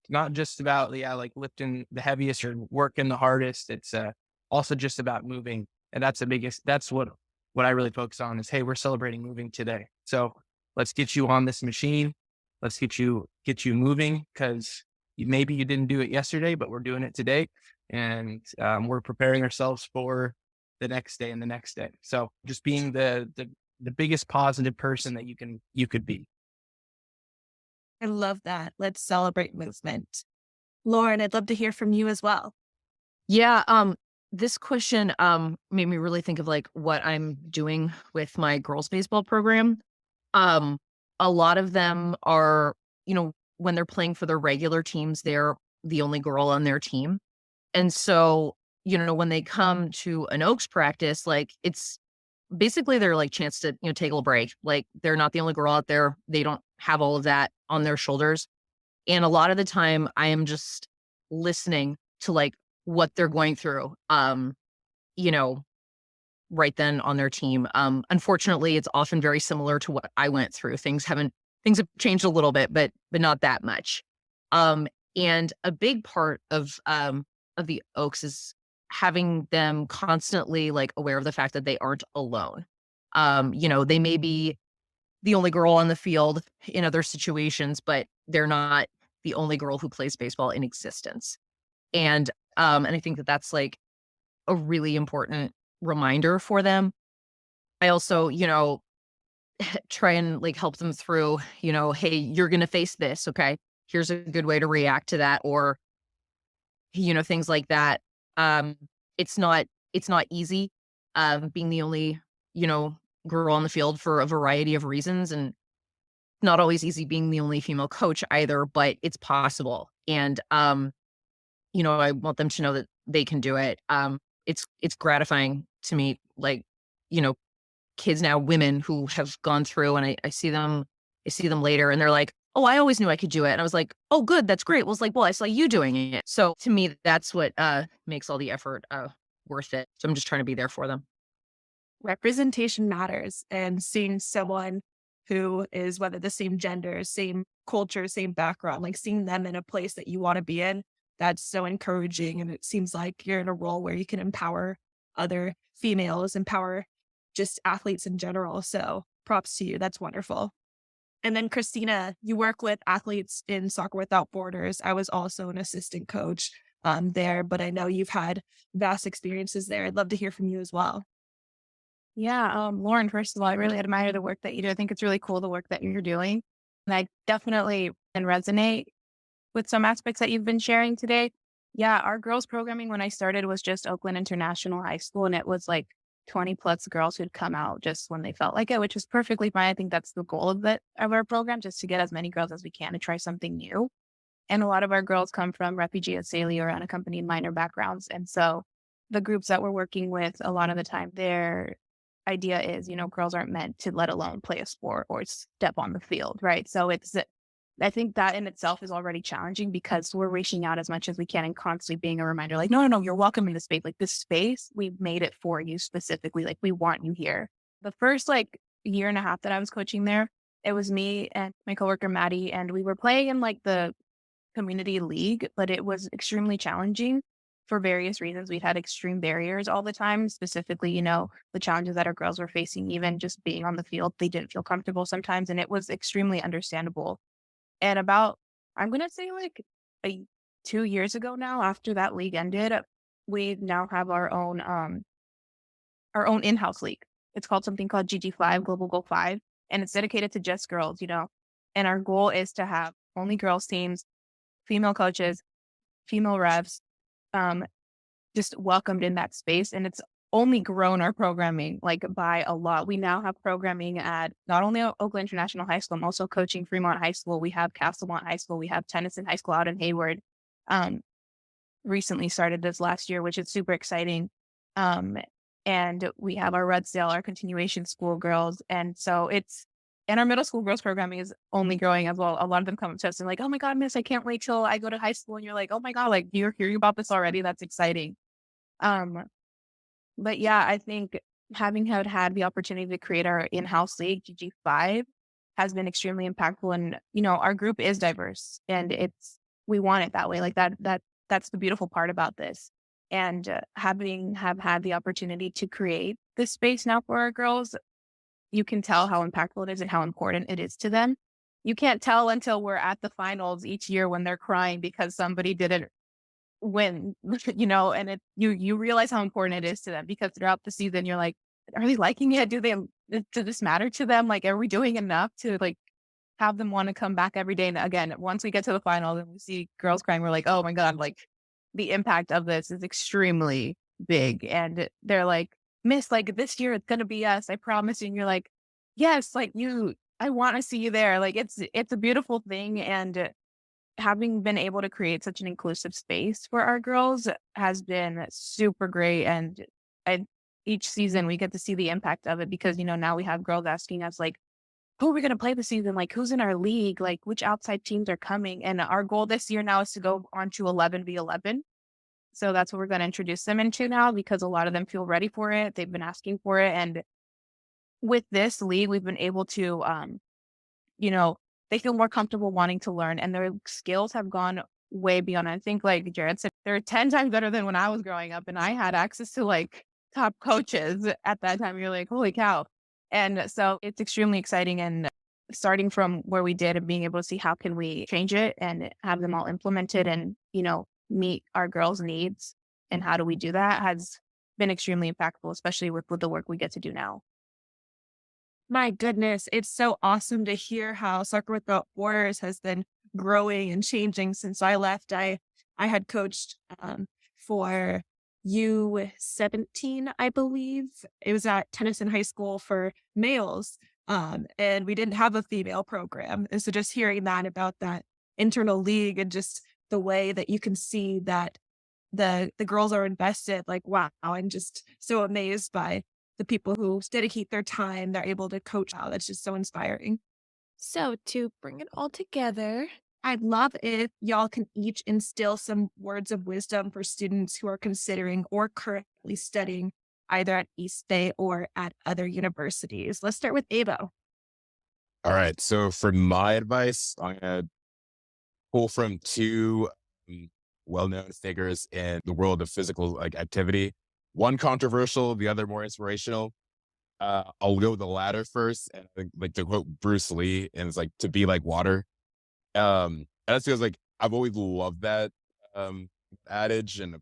not just about like lifting the heaviest or working the hardest. It's also just about moving, and that's what I really focus on is, hey, we're celebrating moving today, so let's get you on this machine. Let's get you moving, because maybe you didn't do it yesterday, but we're doing it today, and we're preparing ourselves for the next day and the next day. So just being the biggest positive person that you could be. I love that. Let's celebrate movement. Lauren, I'd love to hear from you as well. Yeah, this question made me really think of like what I'm doing with my girls baseball program. A lot of them are, when they're playing for their regular teams, they're the only girl on their team. And so, when they come to an Oaks practice, like it's basically their like chance to, take a little break. Like they're not the only girl out there. They don't have all of that on their shoulders. And a lot of the time I am just listening to like what they're going through, you know, right then on their team. Unfortunately, it's often very similar to what I went through. Things have changed a little bit, but not that much. And a big part of the Oaks is having them constantly like aware of the fact that they aren't alone. They may be the only girl on the field in other situations, but they're not the only girl who plays baseball in existence. And I think that that's like a really important reminder for them. I also, try and like help them through, hey, you're going to face this. Okay. Here's a good way to react to that, or, things like that. Um, it's not easy, being the only, girl on the field for a variety of reasons. And not always easy being the only female coach either, but it's possible. And, I want them to know that they can do it. It's gratifying to me, like, kids now, women who have gone through, and I see them later and they're like, oh, I always knew I could do it. And I was like, oh, good. That's great. Well, it's like, well, I saw you doing it. So to me, that's what makes all the effort worth it. So I'm just trying to be there for them. Representation matters, and seeing someone who is, whether the same gender, same culture, same background, like seeing them in a place that you want to be in, that's so encouraging. And it seems like you're in a role where you can empower other females, empower just athletes in general. So props to you. That's wonderful. And then Christina, you work with athletes in Soccer Without Borders. I was also an assistant coach there, but I know you've had vast experiences there. I'd love to hear from you as well. Yeah, Lauren, first of all, I really admire the work that you do. I think it's really cool, the work that you're doing. And I definitely can resonate with some aspects that you've been sharing today. Yeah, our girls programming when I started was just Oakland International High School, and it was like 20 plus girls who'd come out just when they felt like it, which is perfectly fine. I think that's the goal of our program, just to get as many girls as we can to try something new. And a lot of our girls come from refugee, asylee, or unaccompanied minor backgrounds. And so the groups that we're working with, a lot of the time, their idea is, girls aren't meant to, let alone play a sport or step on the field, right? So I think that in itself is already challenging, because we're reaching out as much as we can and constantly being a reminder, like, no, you're welcome in this space. Like, this space, we've made it for you specifically. Like, we want you here. The first like year and a half that I was coaching there, it was me and my coworker Maddie, and we were playing in like the community league, but it was extremely challenging for various reasons. We'd had extreme barriers all the time, specifically, the challenges that our girls were facing, even just being on the field. They didn't feel comfortable sometimes, and it was extremely understandable. And about, I'm going to say like 2 years ago now, after that league ended, we now have our own in-house league. It's called something called GG5, Global Goal 5, and it's dedicated to just girls, and our goal is to have only girls teams, female coaches, female refs, just welcomed in that space. And it's only grown our programming like by a lot. We now have programming at not only Oakland International High School, I'm also coaching Fremont High School. We have Castlemont High School. We have Tennyson High School out in Hayward. Recently started this last year, which is super exciting. And we have our Rudsdale, our continuation school girls. And so and our middle school girls programming is only growing as well. A lot of them come up to us and like, oh my God, miss, I can't wait till I go to high school. And you're like, oh my God, like you're hearing about this already. That's exciting. But yeah, I think having had the opportunity to create our in-house league, GG5, has been extremely impactful. And, our group is diverse, and we want it that way. Like that's the beautiful part about this. And have had the opportunity to create this space now for our girls, you can tell how impactful it is and how important it is to them. You can't tell until we're at the finals each year when they're crying because somebody didn't win, and you realize how important it is to them, because throughout the season, you're like, are they liking it? Does this matter to them? Like, are we doing enough to like have them want to come back every day? And again, once we get to the finals and we see girls crying, we're like, oh my God, like the impact of this is extremely big. And they're like, miss, like this year it's going to be us, I promise you. And you're like, yes, like I want to see you there. Like it's a beautiful thing. And having been able to create such an inclusive space for our girls has been super great. And each season we get to see the impact of it, because, now we have girls asking us like, who are we going to play this season? Like, who's in our league? Like, which outside teams are coming? And our goal this year now is to go on to 11v11. So that's what we're going to introduce them into now, because a lot of them feel ready for it. They've been asking for it. And with this league, we've been able to, they feel more comfortable wanting to learn, and their skills have gone way beyond. I think, like Jared said, they're 10 times better than when I was growing up, and I had access to like top coaches at that time. You're like, holy cow. And so it's extremely exciting, and starting from where we did and being able to see how can we change it and have them all implemented and, meet our girls' needs, and how do we do that, has been extremely impactful, especially with the work we get to do now. My goodness, it's so awesome to hear how Soccer Without Borders has been growing and changing since I left. I had coached for U17, I believe. It was at Tennyson High School for males, and we didn't have a female program. And so just hearing that about that internal league, and just the way that you can see that the girls are invested, like, wow, I'm just so amazed by the people who dedicate their time. They're able to coach. Wow, that's just so inspiring. So, to bring it all together, I'd love if y'all can each instill some words of wisdom for students who are considering or currently studying either at East Bay or at other universities. Let's start with Ebo. All right. So for my advice, I'm going to pull from two well-known figures in the world of physical activity. One controversial, the other more inspirational. I'll go with the latter first, and I think, like, to quote Bruce Lee, and it's like, to be like water. And that feels like I've always loved that adage, and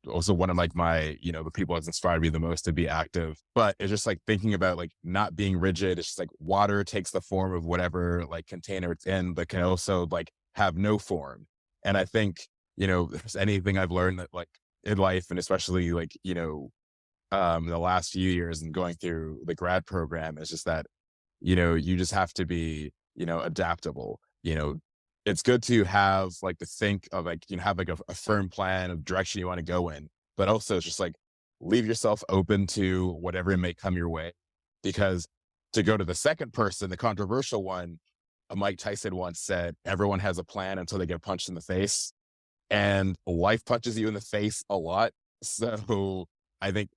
also one of like my, the people that's inspired me the most to be active. But it's just like thinking about like not being rigid. It's just like water takes the form of whatever like container it's in, but can also like have no form. And I think, if there's anything I've learned that like in life, and especially like, the last few years and going through the grad program, is just that, you just have to be, adaptable. It's good to have like to think of like, have like a firm plan of direction you want to go in, but also it's just like leave yourself open to whatever may come your way. Because to go to the second person, the controversial one, Mike Tyson once said, everyone has a plan until they get punched in the face. And life punches you in the face a lot. So I think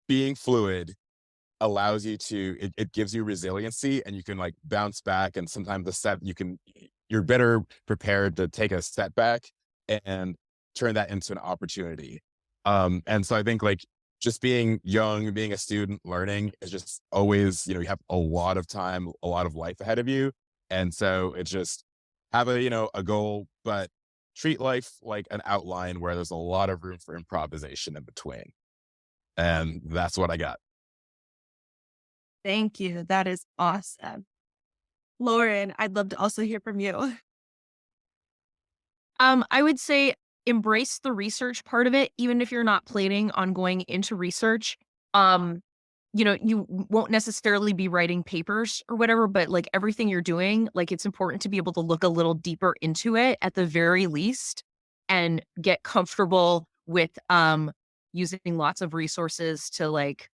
being fluid allows you to, it gives you resiliency, and you can like bounce back. And sometimes you're better prepared to take a setback and turn that into an opportunity. And so I think like just being young, being a student, learning is just always, you have a lot of time, a lot of life ahead of you. And so it's just have a goal, but treat life like an outline where there's a lot of room for improvisation in between. And that's what I got. Thank you. That is awesome. Lauren, I'd love to also hear from you. I would say embrace the research part of it, even if you're not planning on going into research. You won't necessarily be writing papers or whatever, but like everything you're doing, like it's important to be able to look a little deeper into it at the very least, and get comfortable with using lots of resources to like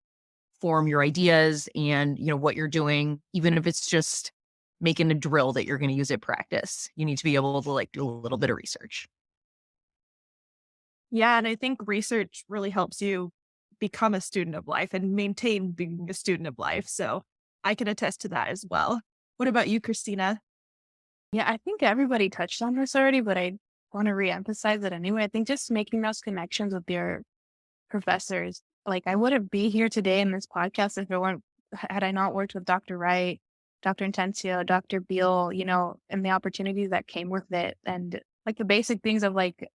form your ideas and, what you're doing, even if it's just making a drill that you're going to use at practice. You need to be able to like do a little bit of research. Yeah, and I think research really helps you become a student of life and maintain being a student of life. So I can attest to that as well. What about you, Christina? Yeah, I think everybody touched on this already, but I want to reemphasize it anyway. I think just making those connections with your professors. Like, I wouldn't be here today in this podcast had I not worked with Dr. Wright, Dr. Intencio, Dr. Beal, and the opportunities that came with it. And like the basic things of like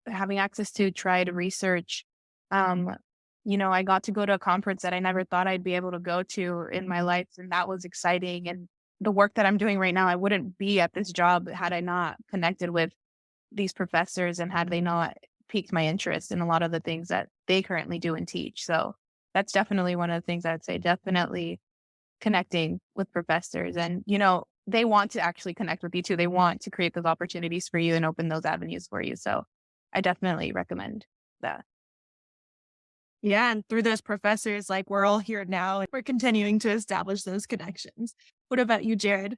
having access to tried research. I got to go to a conference that I never thought I'd be able to go to in my life. And that was exciting. And the work that I'm doing right now, I wouldn't be at this job had I not connected with these professors, and had they not piqued my interest in a lot of the things that they currently do and teach. So that's definitely one of the things I'd say, definitely connecting with professors. And, they want to actually connect with you too. They want to create those opportunities for you and open those avenues for you. So I definitely recommend that. Yeah, and through those professors, like we're all here now, and we're continuing to establish those connections. What about you, Jared?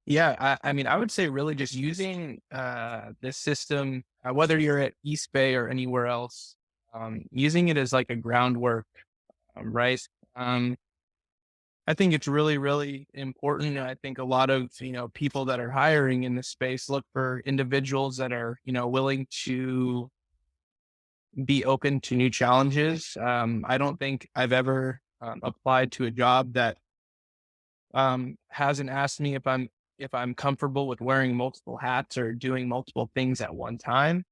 Yeah, I mean, I would say really just using this system, whether you're at East Bay or anywhere else, using it as like a groundwork, right? Um, I think it's really, really important. I think a lot of, people that are hiring in this space look for individuals that are, willing to be open to new challenges. I don't think I've ever applied to a job that hasn't asked me if I'm comfortable with wearing multiple hats or doing multiple things at one time.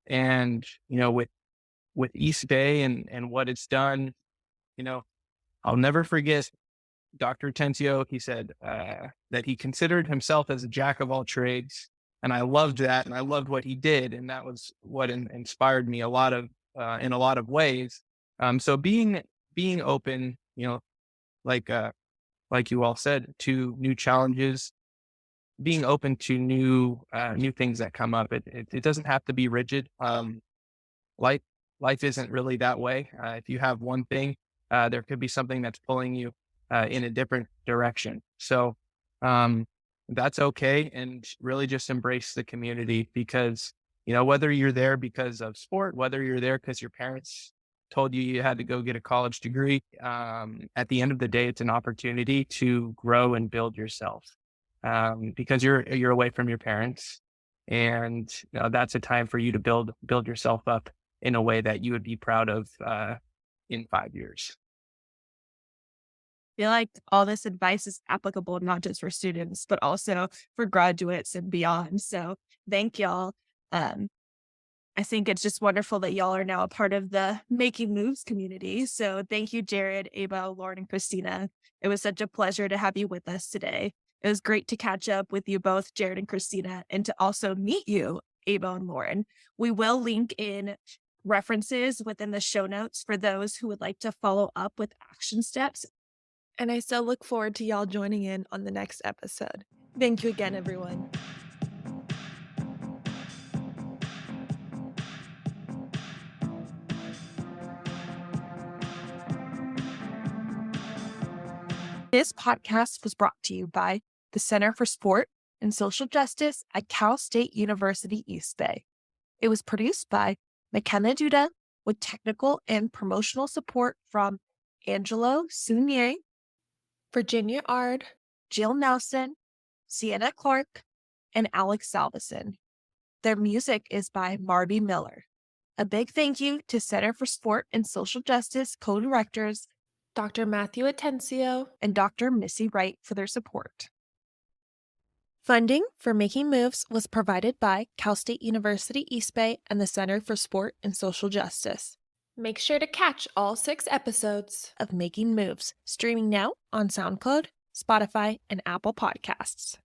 And with East Bay and what it's done, I'll never forget Dr. Tensio. He said that he considered himself as a jack of all trades, and I loved that, and I loved what he did, and that was what inspired me a lot of in a lot of ways. So being open, like like you all said, to new challenges, being open to new things that come up. It doesn't have to be rigid. Life life isn't really that way. If you have one thing, there could be something that's pulling you in a different direction. So that's okay, and really just embrace the community because whether you're there because of sport, whether you're there because your parents told you you had to go get a college degree, at the end of the day, it's an opportunity to grow and build yourself because you're away from your parents, and that's a time for you to build yourself up in a way that you would be proud of in 5 years. I feel like all this advice is applicable not just for students, but also for graduates and beyond. So thank y'all. I think it's just wonderful that y'all are now a part of the Making Moves community. So thank you, Jared, Ebo, Lauren, and Christina. It was such a pleasure to have you with us today. It was great to catch up with you both, Jared and Christina, and to also meet you, Ebo and Lauren. We will link in references within the show notes for those who would like to follow up with action steps. And I so look forward to y'all joining in on the next episode. Thank you again, everyone. This podcast was brought to you by the Center for Sport and Social Justice at Cal State University East Bay. It was produced by McKenna Duda with technical and promotional support from Angelo Sunier, Virginia Ard, Jill Nelson, Sienna Clark, and Alex Salveson. Their music is by Marby Miller. A big thank you to Center for Sport and Social Justice co-directors Dr. Matthew Atencio, and Dr. Missy Wright for their support. Funding for Making Moves was provided by Cal State University East Bay and the Center for Sport and Social Justice. Make sure to catch all 6 episodes of Making Moves, streaming now on SoundCloud, Spotify, and Apple Podcasts.